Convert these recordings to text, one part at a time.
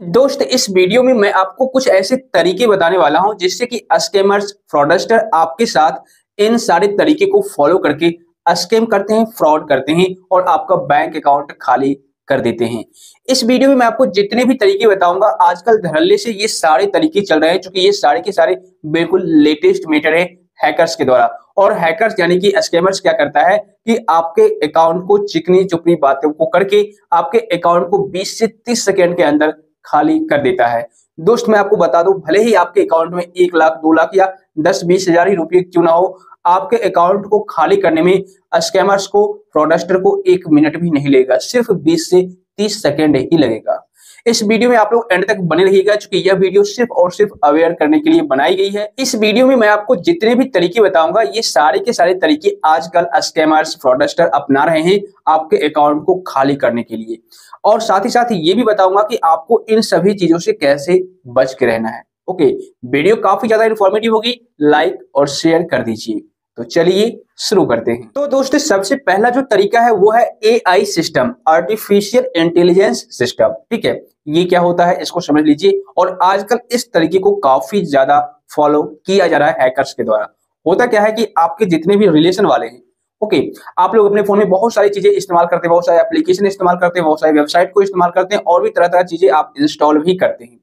दोस्त इस वीडियो में मैं आपको कुछ ऐसे तरीके बताने वाला हूं जिससे कि स्कैमर्स फ्रॉडस्टर आपके साथ इन सारे तरीके को फॉलो करके स्कैम करते हैं, फ्रॉड करते हैं और आपका बैंक अकाउंट खाली कर देते हैं। इस वीडियो में मैं आपको जितने भी तरीके बताऊंगा, आजकल धड़ल्ले से ये सारे तरीके चल रहे हैं, क्योंकि ये सारे के सारे बिल्कुल लेटेस्ट मेथड है हैकर्स के द्वारा। और हैकर्स यानी कि स्कैमर्स क्या करता है कि आपके अकाउंट को चिकनी चुपड़ी बातों को करके आपके अकाउंट को 20 से 30 सेकंड के अंदर खाली कर देता है। दोस्त मैं आपको बता दूं, भले ही आपके अकाउंट में 1 लाख 2 लाख या 10-20 हजार ही रुपये क्यों ना हो, आपके अकाउंट को खाली करने में स्कैमर्स को, फ्रॉडस्टर को 1 मिनट भी नहीं लगेगा, सिर्फ 20 से 30 सेकंड ही लगेगा। इस वीडियो में आप लोग एंड तक बने रहिएगा, क्योंकि यह वीडियो सिर्फ और सिर्फ अवेयर करने के लिए बनाई गई है। इस वीडियो में मैं आपको जितने भी तरीके बताऊंगा, ये सारे के सारे तरीके आजकल स्कैमर्स फ्रॉडस्टर अपना रहे हैं आपके अकाउंट को खाली करने के लिए। और साथ ही साथ ये भी बताऊंगा कि आपको इन सभी चीजों से कैसे बच के रहना है। ओके, वीडियो काफी ज्यादा इंफॉर्मेटिव होगी, लाइक और शेयर कर दीजिए। तो चलिए शुरू करते हैं। तो दोस्तों सबसे पहला जो तरीका है वो है AI system, artificial intelligence system. ठीक है, ये क्या होता है इसको समझ लीजिए। और आजकल इस तरीके को काफी ज्यादा फॉलो किया जा रहा है हैकर्स के द्वारा। होता क्या है कि आपके जितने भी रिलेशन वाले हैं, ओके, आप लोग अपने फोन में बहुत सारी चीजें इस्तेमाल करते हैं, बहुत सारे एप्लीकेशन इस्तेमाल करते हैं, बहुत सारी वेबसाइट को इस्तेमाल करते हैं और भी तरह तरह चीजें आप इंस्टॉल भी करते हैं।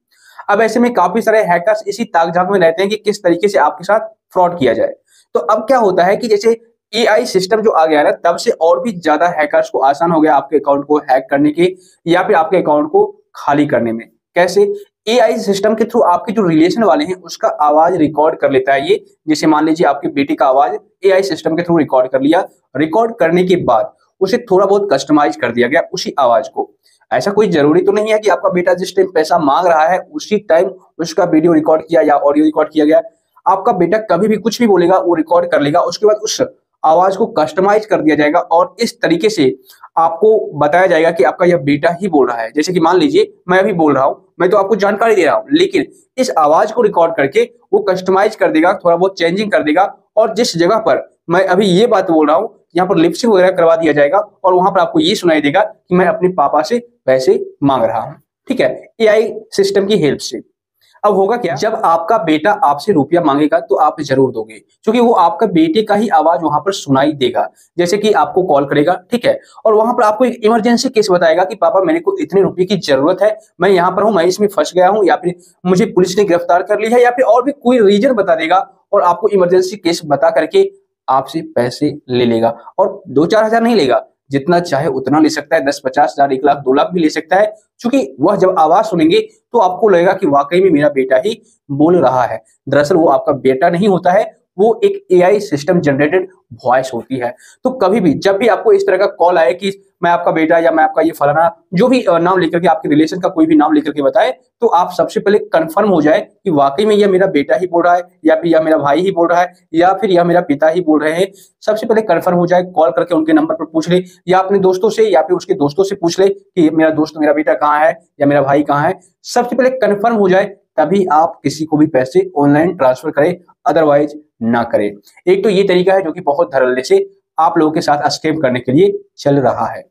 अब ऐसे में काफी सारे हैकर्स इसी ताक झांक में रहते हैं कि किस तरीके से आपके साथ फ्रॉड किया जाए। तो अब क्या होता है कि जैसे एआई सिस्टम जो आ गया ना, तब से और भी ज्यादा हैकर्स को आसान हो गया आपके अकाउंट को हैक करने के या फिर आपके अकाउंट को खाली करने में। कैसे? एआई सिस्टम के थ्रू आपके जो रिलेशन वाले हैं उसका आवाज रिकॉर्ड कर लेता है ये। जैसे मान लीजिए आपके बेटे का आवाज एआई सिस्टम के थ्रू रिकॉर्ड कर लिया, रिकॉर्ड करने के बाद उसे थोड़ा बहुत कस्टमाइज कर दिया गया उसी आवाज को। ऐसा कोई जरूरी तो नहीं है कि आपका बेटा जिस टाइम पैसा मांग रहा है उसी टाइम उसका वीडियो रिकॉर्ड किया या ऑडियो रिकॉर्ड किया गया। आपका बेटा कभी भी कुछ भी बोलेगा वो रिकॉर्ड कर लेगा, उसके बाद उस आवाज को कस्टमाइज कर दिया जाएगा और इस तरीके से आपको बताया जाएगा कि आपका यह बेटा ही बोल रहा है। जैसे कि मान लीजिए मैं अभी बोल रहा हूं, मैं तो आपको जानकारी दे रहा हूं, लेकिन इस आवाज को रिकॉर्ड करके वो कस्टमाइज कर देगा, थोड़ा बहुत चेंजिंग कर देगा और जिस जगह पर मैं अभी ये बात बोल रहा हूं यहाँ पर लिपसिंग वगैरह करवा दिया जाएगा और वहां पर आपको ये सुनाई देगा कि मैं अपने पापा से पैसे मांग रहा हूं। ठीक है, एआई सिस्टम की हेल्प से। अब होगा क्या, जब आपका बेटा आपसे रुपया मांगेगा तो आप जरूर दोगे, क्योंकि वो आपका बेटे का ही आवाज वहां पर सुनाई देगा। जैसे कि आपको कॉल करेगा, ठीक है, और वहां पर आपको एक इमरजेंसी केस बताएगा कि पापा मेरे को इतने रुपए की जरूरत है, मैं यहाँ पर हूँ, मैं इसमें फंस गया हूँ, या फिर मुझे पुलिस ने गिरफ्तार कर लिया है, या फिर और भी कोई रीजन बता देगा और आपको इमरजेंसी केस बता करके आपसे पैसे ले लेगा। और 2-4 हजार नहीं लेगा, जितना चाहे उतना ले सकता है, 10-50 हजार, 1 लाख 2 लाख भी ले सकता है, क्योंकि वह जब आवाज सुनेंगे तो आपको लगेगा कि वाकई में मेरा बेटा ही बोल रहा है। दरअसल वो आपका बेटा नहीं होता है, वो एक एआई सिस्टम जनरेटेड वॉइस होती है। तो कभी भी जब भी आपको इस तरह का कॉल आए कि मैं आपका बेटा या मैं आपका ये फलाना जो भी नाम लेकर के, आपके रिलेशन का कोई भी नाम लेकर के बताए, तो आप सबसे पहले कंफर्म हो जाए कि वाकई में यह मेरा बेटा ही बोल रहा है या फिर यह मेरा भाई ही बोल रहा है या फिर यह मेरा पिता ही बोल रहे हैं। सबसे पहले कंफर्म हो जाए, कॉल करके उनके नंबर पर पूछ ले या अपने दोस्तों से या फिर उसके दोस्तों से पूछ ले कि मेरा दोस्त, मेरा बेटा कहाँ है या मेरा भाई कहाँ है। सबसे पहले कंफर्म हो जाए तभी आप किसी को भी पैसे ऑनलाइन ट्रांसफर करें, अदरवाइज ना करें। एक तो ये तरीका है जो कि बहुत धड़ल्ले से आप लोगों के साथ स्कैम करने के लिए चल रहा है।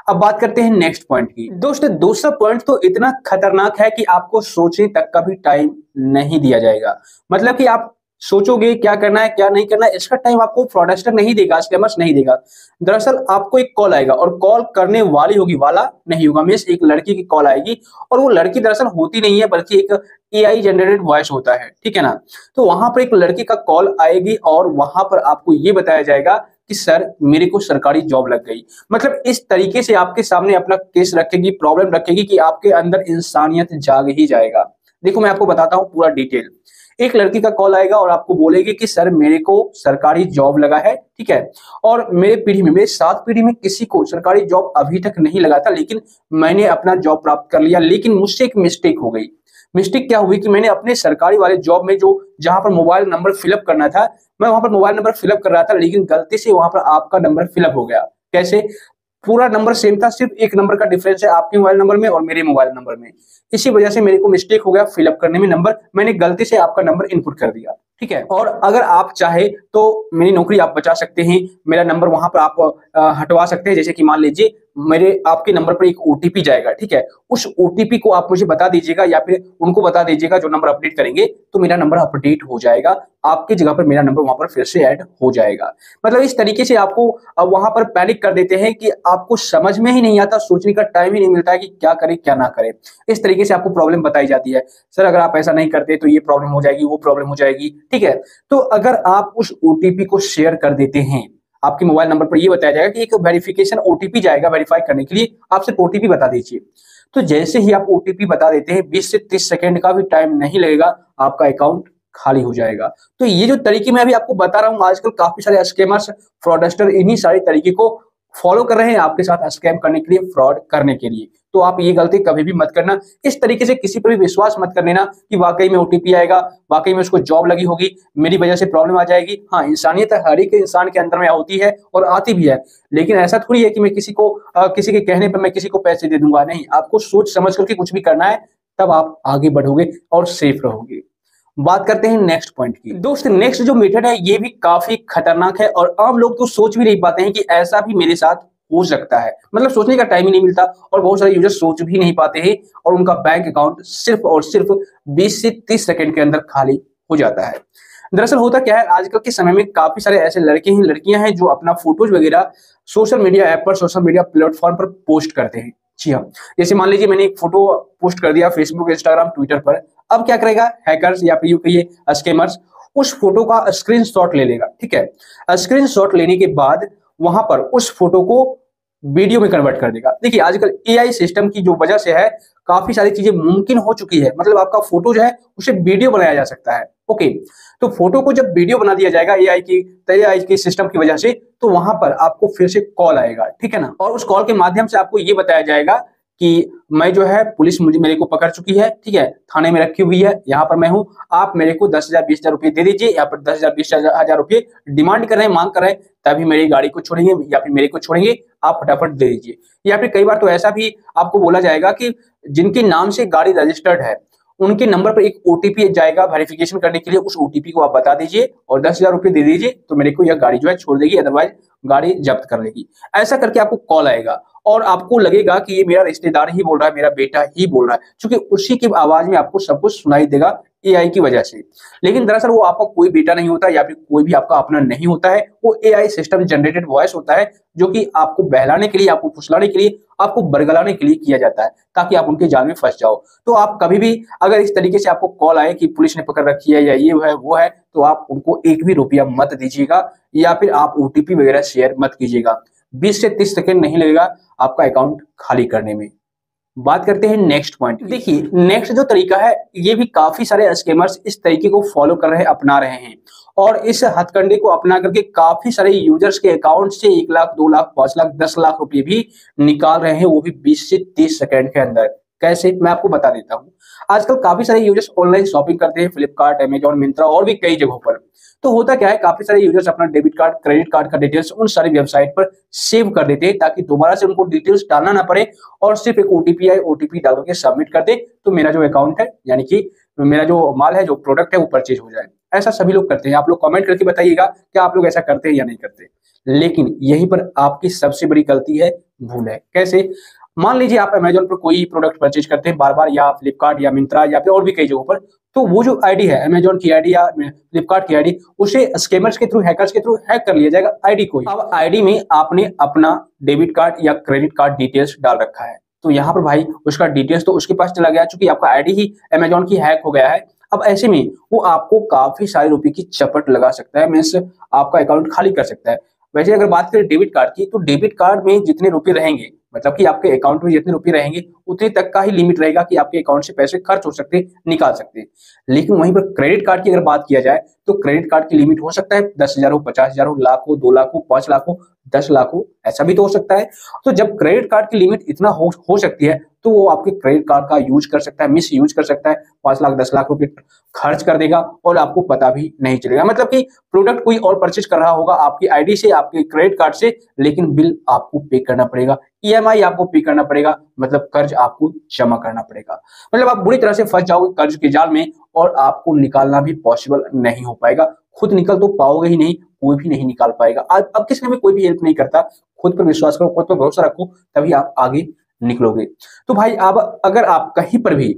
अब बात करते हैं नेक्स्ट पॉइंट की। दोस्तों दूसरा पॉइंट तो इतना खतरनाक है कि आपको सोचने तक का भी टाइम नहीं दिया जाएगा। मतलब कि आप सोचोगे क्या करना है क्या नहीं करना है, इसका टाइम आपको फ्रॉडस्टर नहीं देगा, स्कैमर्स नहीं देगा। दरअसल आपको एक कॉल आएगा और कॉल करने वाली होगी, वाला नहीं होगा, मींस एक लड़की की कॉल आएगी और वो लड़की दरअसल होती नहीं है बल्कि एक एआई जनरेटेड वॉइस होता है। ठीक है ना, तो वहां पर एक लड़की का कॉल आएगी और वहां पर आपको ये बताया जाएगा कि सर मेरे को सरकारी जॉब लग गई। मतलब इस तरीके से आपके सामने अपना केस रखेगी, प्रॉब्लम रखेगी कि आपके अंदर इंसानियत जाग ही जाएगा। देखो मैं आपको बताता हूँ पूरा डिटेल। एक लड़की का कॉल आएगा और आपको बोलेगी कि सर मेरे को सरकारी जॉब लगा है, ठीक है, और मेरे पीढ़ी में, मेरे 7 पीढ़ी में किसी को सरकारी जॉब अभी तक नहीं लगा था, लेकिन मैंने अपना जॉब प्राप्त कर लिया। लेकिन मुझसे एक मिस्टेक हो गई। मिस्टेक क्या हुई कि मैंने अपने सरकारी वाले जॉब में जो जहां पर मोबाइल नंबर फिलअप करना था, मैं वहां पर मोबाइल नंबर फिलअप कर रहा था, लेकिन गलती से वहां पर आपका नंबर फिलअप हो गया। कैसे? पूरा नंबर सेम था, सिर्फ एक नंबर का डिफरेंस है आपके मोबाइल नंबर में और मेरे मोबाइल नंबर में। इसी वजह से मेरे को मिस्टेक हो गया फिलअप करने में नंबर, मैंने गलती से आपका नंबर इनपुट कर दिया। ठीक है। और अगर आप चाहे तो मेरी नौकरी आप बचा सकते हैं, मेरा नंबर वहां पर आप हटवा सकते हैं। जैसे कि मान लीजिए मेरे आपके नंबर पर एक ओटीपी जाएगा, ठीक है, उस ओटीपी को आप मुझे बता दीजिएगा या फिर उनको बता दीजिएगा जो नंबर अपडेट करेंगे, तो मेरा नंबर अपडेट हो जाएगा, आपकी जगह पर मेरा नंबर वहां पर फिर से ऐड हो जाएगा। मतलब इस तरीके से आपको वहां पर पैनिक कर देते हैं कि आपको समझ में ही नहीं आता, सोचने का टाइम ही नहीं मिलता है कि क्या करें क्या ना करें। इस तरीके से आपको प्रॉब्लम बताई जाती है, सर अगर आप ऐसा नहीं करते तो ये प्रॉब्लम हो जाएगी, वो प्रॉब्लम हो जाएगी, ठीक है। तो अगर आप उस ओटीपी को शेयर कर देते हैं, आपके मोबाइल नंबर पर ये बताया जाएगा कि एक वेरिफिकेशन ओटीपी जाएगा, वेरीफाई करने के लिए आप सिर्फ ओटीपी बता दीजिए। तो जैसे ही आप ओटीपी बता देते हैं, 20 से 30 सेकंड का भी टाइम नहीं लगेगा, आपका अकाउंट खाली हो जाएगा। तो ये जो तरीके मैं अभी आपको बता रहा हूं, आजकल काफी सारे स्कैमर्स, फ्रॉडस्टर इन्हीं सारे तरीके को फॉलो कर रहे हैं आपके साथ स्कैम करने के लिए, फ्रॉड करने के लिए। तो आप ये गलती कभी भी मत करना, इस तरीके से किसी पर भी विश्वास मत कर लेना कि वाकई में ओटीपी आएगा, वाकई में उसको जॉब लगी होगी, मेरी वजह से प्रॉब्लम आ जाएगी। हाँ, इंसानियत हर एक इंसान के अंदर में होती है और आती भी है, लेकिन ऐसा थोड़ी है कि मैं किसी के कहने पर मैं किसी को पैसे दे दूंगा। नहीं, आपको सोच समझ करके कुछ भी करना है, तब आप आगे बढ़ोगे और सेफ रहोगे। बात करते हैं नेक्स्ट पॉइंट की। दोस्त, नेक्स्ट जो मेथड है ये भी काफी खतरनाक है और आम लोग तो सोच भी नहीं पाते हैं कि ऐसा भी मेरे साथ हो सकता है। मतलब सोचने का टाइम ही नहीं मिलता और बहुत सारे यूजर सोच भी नहीं पाते हैं और उनका बैंक अकाउंट सिर्फ और सिर्फ 20 से 30 सेकंड के अंदर खाली हो जाता है। दरअसल होता क्या है, आजकल के समय में काफी सारे ऐसे लड़के हैं, लड़कियां हैं जो अपना फोटोज वगैरह सोशल मीडिया ऐप पर, सोशल मीडिया प्लेटफॉर्म पर पोस्ट करते हैं। जी हाँ, जैसे मान लीजिए मैंने एक फोटो पोस्ट कर दिया फेसबुक, इंस्टाग्राम, ट्विटर पर। अब क्या करेगा हैकर्स या फिर यूं कहिए स्कैमर्स, उस फोटो का स्क्रीनशॉट ले लेगा, ठीक है। स्क्रीनशॉट लेने के बाद वहां पर उस फोटो को वीडियो में कन्वर्ट कर देगा। देखिए आजकल एआई सिस्टम की जो वजह से है, काफी सारी चीजें मुमकिन हो चुकी है। मतलब आपका फोटो जो है उसे वीडियो बनाया जा सकता है। ओके, तो फोटो को जब वीडियो बना दिया जाएगा एआई की सिस्टम की वजह से, तो वहां पर आपको फिर से कॉल आएगा, ठीक है ना। और उस कॉल के माध्यम से आपको ये बताया जाएगा कि मैं जो है पुलिस मेरे को पकड़ चुकी है, ठीक है, थाने में रखी हुई है, यहाँ पर मैं हूँ, आप मेरे को 10,000 20,000 रुपए दे दीजिए, या फिर 10,000 20,000 रुपए डिमांड कर रहे हैं, मांग कर रहे हैं, तभी मेरी गाड़ी को छोड़ेंगे या फिर मेरे को छोड़ेंगे, आप फटाफट दे दीजिए। या फिर कई बार तो ऐसा भी आपको बोला जाएगा कि जिनके नाम से गाड़ी रजिस्टर्ड है उनके नंबर पर एक ओटीपी जाएगा वेरिफिकेशन करने के लिए, उस ओटीपी को आप बता दीजिए और 10,000 रुपए दे दीजिए, तो मेरे को यह गाड़ी जो है छोड़ देगी, अदरवाइज गाड़ी जब्त कर लेगी। ऐसा करके आपको कॉल आएगा और आपको लगेगा कि ये मेरा रिश्तेदार ही बोल रहा है, मेरा बेटा ही बोल रहा है, क्योंकि उसी की आवाज में आपको सब कुछ सुनाई देगा एआई की वजह से। लेकिन दरअसल वो आपका कोई बेटा नहीं होता या फिर कोई भी आपका अपना नहीं होता है, वो एआई सिस्टम जनरेटेड वॉइस होता है, जो कि आपको बहलाने के लिए, आपको फुसलाने के लिए, आपको बरगलाने के लिए किया जाता है, ताकि आप उनके जाल में फंस जाओ। तो आप कभी भी अगर इस तरीके से आपको कॉल आए कि पुलिस ने पकड़ रखी है या ये है वो है, तो आप उनको एक भी रुपया मत दीजिएगा या फिर आप ओटीपी वगैरह शेयर मत कीजिएगा। 20 से 30 सेकंड नहीं लगेगा आपका अकाउंट खाली करने में। बात करते हैं नेक्स्ट पॉइंट। देखिए नेक्स्ट जो तरीका है, ये भी काफी सारे स्कैमर्स इस तरीके को फॉलो कर रहे हैं, अपना रहे हैं, और इस हथकंडे को अपना करके काफी सारे यूजर्स के अकाउंट से 1 लाख 2 लाख 5 लाख 10 लाख रुपए भी निकाल रहे हैं, वो भी 20 से 30 सेकंड के अंदर। कैसे, मैं आपको बता देता हूँ। आजकल काफी सारे यूजर्स ऑनलाइन शॉपिंग करते हैं, फ्लिपकार्ट, अमेजॉन, मिंत्रा और भी कई जगहों पर। तो होता क्या है, काफी सारे यूजर्स अपना डेबिट कार्ड, क्रेडिट कार्ड का डिटेल्स उन सारी वेबसाइट पर सेव कर देते हैं, ताकि दोबारा से उनको डिटेल्स डालना ना पड़े और सिर्फ एक ओटीपी आए, ओटीपी डाल के सबमिट कर दे, तो मेरा जो अकाउंट है, यानी कि मेरा जो माल है, जो प्रोडक्ट है, वो परचेज हो जाए। ऐसा सभी लोग करते हैं। आप लोग कमेंट करके बताइएगा क्या आप लोग ऐसा करते हैं या नहीं करते। लेकिन यहीं पर आपकी सबसे बड़ी गलती है, भूल है। कैसे, मान लीजिए आप अमेजोन पर कोई प्रोडक्ट परचेज करते हैं बार बार, या फ्लिपकार्ट या मिंत्रा या फिर और भी कई जगहों पर, तो वो जो आईडी है, अमेजोन की आईडी या फ्लिपकार्ट की आईडी, उसे स्कैमर्स के थ्रू, हैकर्स के थ्रू हैक कर लिया जाएगा आईडी को। अब आईडी में आपने अपना डेबिट कार्ड या क्रेडिट कार्ड डिटेल्स डाल रखा है, तो यहाँ पर भाई उसका डिटेल्स तो उसके पास चला गया, चूंकि आपका आईडी ही अमेजोन की हैक हो गया है। अब ऐसे में वो आपको काफी सारे रुपए की चपट लगा सकता है, मीन्स आपका अकाउंट खाली कर सकता है। वैसे अगर बात करें डेबिट कार्ड की, तो डेबिट कार्ड में जितने रुपए रहेंगे, मतलब कि आपके अकाउंट में जितने रुपए रहेंगे, उतने तक का ही लिमिट रहेगा कि आपके अकाउंट से पैसे खर्च हो सकते, निकाल सकते। लेकिन वहीं पर क्रेडिट कार्ड की अगर बात किया जाए, तो क्रेडिट कार्ड की लिमिट हो सकता है 10,000 हो, 50,000 हो, लाख हो, 2 लाख हो, 5 लाख हो, 10 लाख हो, ऐसा भी तो हो सकता है। तो जब क्रेडिट कार्ड की लिमिट इतना हो सकती है, तो वो आपके क्रेडिट कार्ड का यूज कर सकता है, मिस यूज कर सकता है, 5 लाख 10 लाख रुपए खर्च कर देगा और आपको पता भी नहीं चलेगा। मतलब कि प्रोडक्ट कोई और परचेज कर रहा होगा आपकी आईडी से, आपके क्रेडिट कार्ड से, लेकिन बिल आपको पे करना पड़ेगा। ईएमआई आपको पे करना पड़ेगा, मतलब कर्ज आपको जमा करना पड़ेगा। मतलब आप बुरी तरह से फंस जाओगे कर्ज के जाल में और आपको निकालना भी पॉसिबल नहीं हो पाएगा। खुद निकल तो पाओगे ही नहीं, कोई भी नहीं निकाल पाएगा। अब किसी ने भी कोई भी हेल्प नहीं करता। खुद पर विश्वास करो, खुद पर भरोसा रखो, तभी आप आगे निकलोगे। तो भाई अब अगर आप कहीं पर भी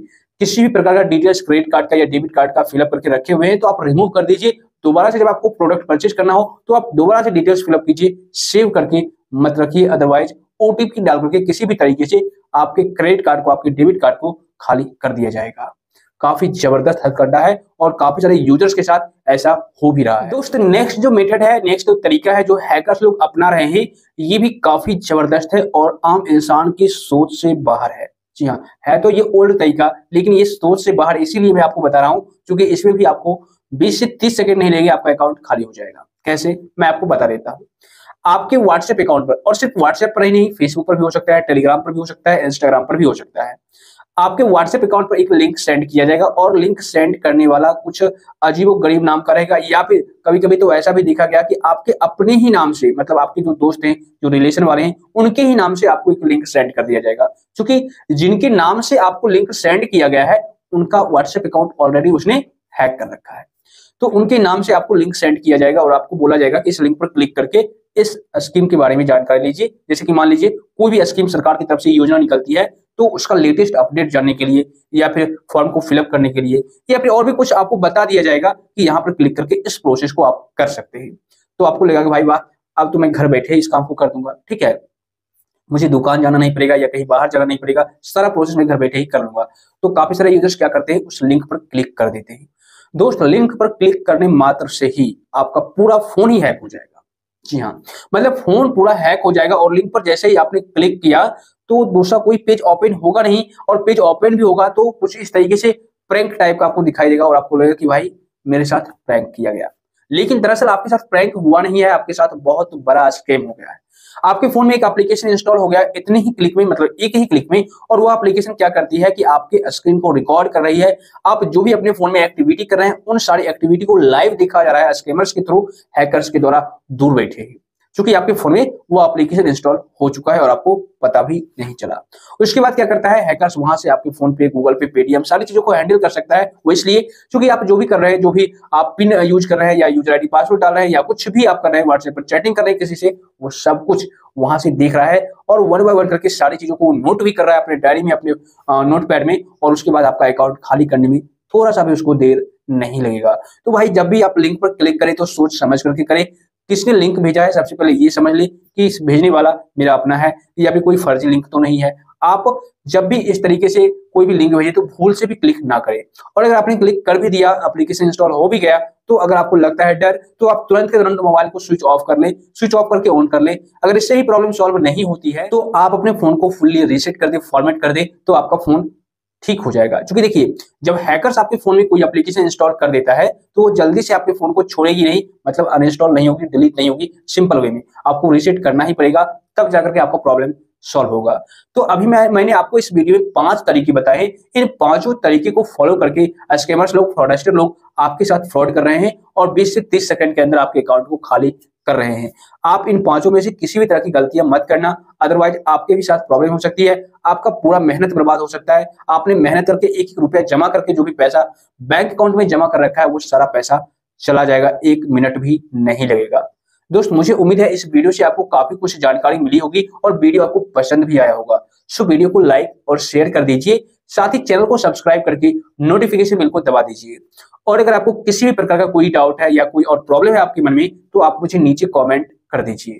किसी भी प्रकार का डिटेल्स क्रेडिट कार्ड का या डेबिट कार्ड का फिलअप करके रखे हुए हैं तो आप रिमूव कर दीजिए। दोबारा से जब आपको प्रोडक्ट परचेज करना हो तो आप दोबारा से डिटेल्स फिलअप कीजिए, सेव करके मत रखिए। अदरवाइज ओटीपी डाल करके किसी भी तरीके से आपके क्रेडिट कार्ड को, आपके डेबिट कार्ड को खाली कर दिया जाएगा। काफी जबरदस्त हथकंडा है और काफी सारे यूजर्स के साथ ऐसा हो भी रहा है। दोस्त नेक्स्ट जो मेथड है, नेक्स्ट जो तरीका है जो हैकर्स लोग अपना रहे हैं, ये भी काफी जबरदस्त है और आम इंसान की सोच से बाहर है। जी हाँ, है तो ये ओल्ड तरीका, लेकिन ये सोच से बाहर इसीलिए मैं आपको बता रहा हूं क्योंकि इसमें भी आपको 20 से 30 सेकंड नहीं लगेगा, आपका अकाउंट खाली हो जाएगा। कैसे, मैं आपको बता देता हूं। आपके व्हाट्सएप अकाउंट पर, और सिर्फ व्हाट्सएप पर ही नहीं, फेसबुक पर भी हो सकता है, टेलीग्राम पर भी हो सकता है, इंस्टाग्राम पर भी हो सकता है। आपके व्हाट्सएप अकाउंट पर एक लिंक सेंड किया जाएगा और लिंक सेंड करने वाला कुछ अजीबोगरीब नाम का रहेगा, या फिर कभी कभी तो ऐसा भी देखा गया कि आपके अपने ही नाम से, मतलब आपके जो दोस्त हैं, जो रिलेशन वाले हैं, उनके ही नाम से आपको एक लिंक सेंड कर दिया जाएगा। क्योंकि जिनके नाम से आपको लिंक सेंड किया गया है उनका व्हाट्सएप अकाउंट ऑलरेडी उसने हैक कर रखा है, तो उनके नाम से आपको लिंक सेंड किया जाएगा और आपको बोला जाएगा कि इस लिंक पर क्लिक करके इस स्कीम के बारे में जानकारी लीजिए। जैसे कि मान लीजिए कोई भी स्कीम सरकार की तरफ से योजना निकलती है तो उसका लेटेस्ट अपडेट जानने के लिए, या फिर फॉर्म को फिलअप करने के लिए, या फिर और भी कुछ आपको बता दिया जाएगा कि यहाँ पर क्लिक करके इस प्रोसेस को आप कर सकते हैं। तो आपको लगेगा कि भाई वाह, अब तो मैं घर बैठे इस काम को कर दूंगा, ठीक है, मुझे दुकान जाना नहीं पड़ेगा या कहीं बाहर जाना नहीं पड़ेगा, सारा प्रोसेस मैं घर बैठे ही कर लूंगा। तो काफी सारे यूजर्स क्या करते हैं, उस लिंक पर क्लिक कर देते हैं। दोस्त लिंक पर क्लिक करने मात्र से ही आपका पूरा फोन ही हैक हो जाएगा। जी हाँ, मतलब फोन पूरा हैक हो जाएगा और लिंक पर जैसे ही आपने क्लिक किया तो दूसरा कोई पेज ओपन होगा नहीं, और पेज ओपन भी होगा तो कुछ इस तरीके से प्रैंक टाइप का आपको दिखाई देगा और आपको लगेगा कि भाई मेरे साथ प्रैंक किया गया। लेकिन दरअसल आपके साथ प्रैंक हुआ नहीं है, आपके साथ बहुत बड़ा स्कैम हो गया है। आपके फोन में एक एप्लीकेशन इंस्टॉल हो गया इतने ही क्लिक में, मतलब एक ही क्लिक में, और वो एप्लीकेशन क्या करती है कि आपके स्क्रीन को रिकॉर्ड कर रही है। आप जो भी अपने फोन में एक्टिविटी कर रहे हैं उन सारी एक्टिविटी को लाइव दिखाया जा रहा है स्कैमर्स के थ्रू, हैकर्स के द्वारा दूर बैठे ही, क्योंकि आपके फोन में वो एप्लीकेशन इंस्टॉल हो चुका है और आपको पता भी नहीं चला। उसके बाद क्या करता है हैकर्स, वहां से आपके फोन पे, गूगल पे, पेटीएम, सारी चीजों को हैंडल कर सकता है। वो इसलिए क्योंकि आप जो भी कर रहे हैं, जो भी आप पिन यूज कर रहे हैं या यूजर आईडी पासवर्ड डाल रहे हैं या कुछ भी आप कर रहे हैं, व्हाट्सएप पर चैटिंग कर रहे हैं किसी से, वो सब कुछ वहां से देख रहा है और वन बाय वन करके सारी चीजों को नोट भी कर रहा है अपने डायरी में, अपने नोटपैड में, और उसके बाद आपका अकाउंट खाली करने में थोड़ा सा भी उसको देर नहीं लगेगा। तो भाई जब भी आप लिंक पर क्लिक करें तो सोच समझ करके करें। किसने लिंक भेजा है, सबसे पहले ये समझ ले कि इस भेजने वाला मेरा अपना है या फिर कोई फर्जी लिंक तो नहीं है। आप जब भी इस तरीके से कोई भी लिंक भेजे तो भूल से भी क्लिक ना करें। और अगर आपने क्लिक कर भी दिया, एप्लीकेशन इंस्टॉल हो भी गया, तो अगर आपको लगता है डर, तो आप तुरंत के तुरंत मोबाइल को स्विच ऑफ कर ले, स्विच ऑफ करके ऑन कर ले। अगर इससे ही प्रॉब्लम सॉल्व नहीं होती है तो आप अपने फोन को फुल्ली रीसेट कर दे, फॉर्मेट कर दे, तो आपका फोन ठीक हो जाएगा। क्योंकि देखिए जब हैकर्स आपके फोन में कोई एप्लीकेशन इंस्टॉल कर देता है तो वो जल्दी से आपके फोन को छोड़ेगी नहीं, मतलब अनइंस्टॉल नहीं होगी, डिलीट नहीं होगी, सिंपल वे में आपको रीसेट करना ही पड़ेगा, तब जाकर के आपका प्रॉब्लम सॉल्व होगा। तो अभी मैंने आपको इस वीडियो में 5 तरीके बताए, इन पांचों तरीके को फॉलो करके स्कैमर्स लोग, फ्रॉडस्टर लोग आपके साथ फ्रॉड कर रहे हैं और 20 से 30 सेकंड के अंदर आपके अकाउंट को खाली कर रहे हैं। आप इन पांचों में से किसी भी तरह की गलतियां मत करना, अदरवाइज आपके भी साथ प्रॉब्लम हो सकती है, आपका पूरा मेहनत बर्बाद हो सकता है। आपने मेहनत करके एक एक रुपया जमा करके जो भी पैसा बैंक अकाउंट में जमा कर रखा है वो सारा पैसा चला जाएगा, 1 मिनट भी नहीं लगेगा। दोस्त मुझे उम्मीद है इस वीडियो से आपको काफी कुछ जानकारी मिली होगी और वीडियो आपको पसंद भी आया होगा। सो वीडियो को लाइक और शेयर कर दीजिए, साथ ही चैनल को सब्सक्राइब करके नोटिफिकेशन बेल को दबा दीजिए। और अगर आपको किसी भी प्रकार का कोई डाउट है या कोई और प्रॉब्लम है आपके मन में तो आप मुझे नीचे कमेंट कर दीजिए।